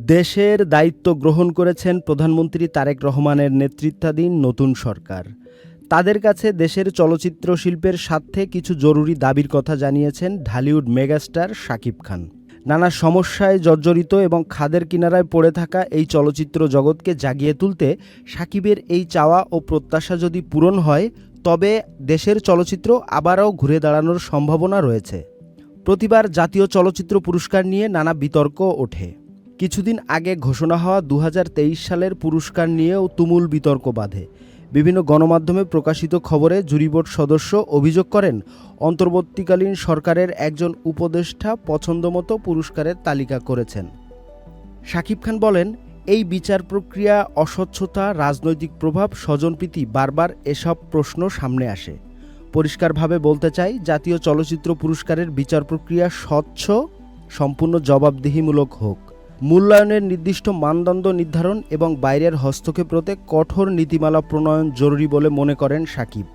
দেশের দায়িত্ব গ্রহণ করেছেন প্রধানমন্ত্রী তারেক রহমানের নেতৃত্বাধীন নতুন সরকার। তাদের কাছে দেশের চলচ্চিত্র শিল্পের স্বার্থে কিছু জরুরি দাবির কথা জানিয়েছেন ঢালিউড মেগাস্টার শাকিব খান। নানা সমস্যায় জর্জরিত এবং খাদের কিনারায় পড়ে থাকা এই চলচ্চিত্র জগৎকে জাগিয়ে তুলতে শাকিবের এই চাওয়া ও প্রত্যাশা যদি পূরণ হয়, তবে দেশের চলচ্চিত্র আবারও ঘুরে দাঁড়ানোর সম্ভাবনা রয়েছে। প্রতিবার জাতীয় চলচ্চিত্র পুরস্কার নিয়ে নানা বিতর্ক ওঠে। কিছুদিন আগে ঘোষণা হওয়া 2023 সালের পুরস্কার নিয়েও তুমুল বিতর্ক বাধে। বিভিন্ন গণমাধ্যমে প্রকাশিত খবরে জুরি বোর্ড সদস্য অভিযোগ করেন, অন্তর্বর্তীকালীন সরকারের একজন উপদেষ্টা পছন্দমতো পুরস্কারের তালিকা করেছেন। শাকিব খান বলেন, এই বিচার প্রক্রিয়া, অস্বচ্ছতা, রাজনৈতিক প্রভাব, স্বজনপ্রীতি, বারবার এসব প্রশ্ন সামনে আসে। পরিষ্কারভাবে বলতে চাই, জাতীয় চলচ্চিত্র পুরস্কারের বিচার প্রক্রিয়া স্বচ্ছ, সম্পূর্ণ জবাবদিহিমূলক হোক। মূল্যায়নের নির্দিষ্ট মানদণ্ড নির্ধারণ এবং বাইরের হস্তক্ষেপ রোধে কঠোর নীতিমালা প্রণয়ন জরুরি বলে মনে করেন শাকিব।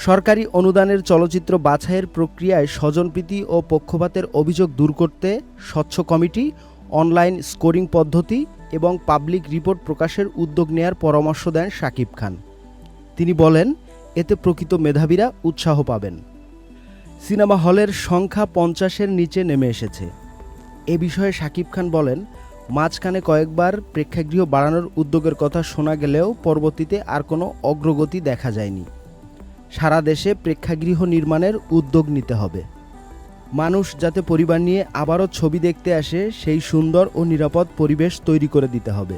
সরকারি অনুদানের চলচ্চিত্র বাছাইয়ের প্রক্রিয়ায় স্বজনপ্রীতি ও পক্ষপাতের অভিযোগ দূর করতে স্বচ্ছ কমিটি, অনলাইন স্কোরিং পদ্ধতি এবং পাবলিক রিপোর্ট প্রকাশের উদ্যোগ নেয়ার পরামর্শ দেন শাকিব খান। তিনি বলেন, এতে প্রকৃত মেধাবীরা উৎসাহ পাবেন। সিনেমা হলের সংখ্যা 50-এর নিচে নেমে এসেছে। এ বিষয়ে শাকিব খান বলেন, মাঝখানে কয়েকবার প্রেক্ষাগৃহ বাড়ানোর উদ্যোগের কথা শোনা গেলেও পরবর্তীতে আর কোনো অগ্রগতি দেখা যায়নি। সারা দেশে প্রেক্ষাগৃহ নির্মাণের উদ্যোগ নিতে হবে। মানুষ যাতে পরিবার নিয়ে আবারও ছবি দেখতে আসে, সেই সুন্দর ও নিরাপদ পরিবেশ তৈরি করে দিতে হবে।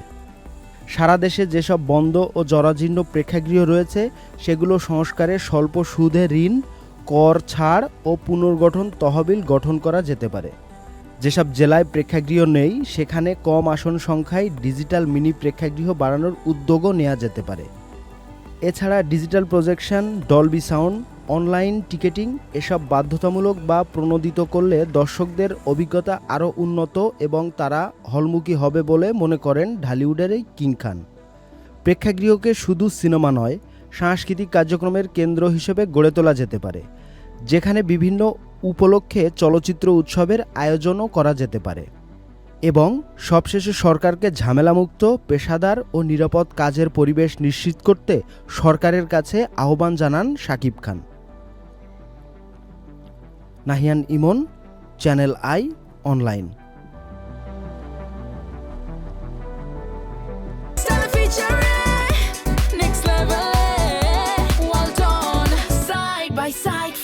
সারা দেশে যেসব বন্ধ ও জরাজীর্ণ প্রেক্ষাগৃহ রয়েছে, সেগুলো সংস্কারে স্বল্প সুদে ঋণ, কর ছাড় ও পুনর্গঠন তহবিল গঠন করা যেতে পারে। যেসব জেলায় প্রেক্ষাগৃহ নেই, সেখানে কম আসন সংখ্যায় ডিজিটাল মিনি প্রেক্ষাগৃহ বাড়ানোর উদ্যোগও নেওয়া যেতে পারে। এছাড়া digital projection, Dolby sound, online ticketing এসব বাধ্যতামূলক বা প্রণোদিত করলে দর্শকদের অভিজ্ঞতা আরও উন্নত এবং তারা হলমুখী হবে বলে মনে করেন ঢালিউডের এই কিং খান। প্রেক্ষাগৃহকে শুধু সিনেমা নয়, সাংস্কৃতিক কার্যক্রমের কেন্দ্র হিসেবে গড়ে তোলা যেতে পারে, যেখানে বিভিন্ন উপলক্ষে চলচ্চিত্র উৎসবের আয়োজনও করা যেতে পারে। এবং সবশেষে সরকারকে ঝামেলামুক্ত, পেশাদার ও নিরাপদ কাজের পরিবেশ নিশ্চিত করতে সরকারের কাছে আহ্বান জানান শাকিব খান। নাহিয়ান ইমন, চ্যানেল আই অনলাইন।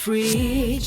Fridge.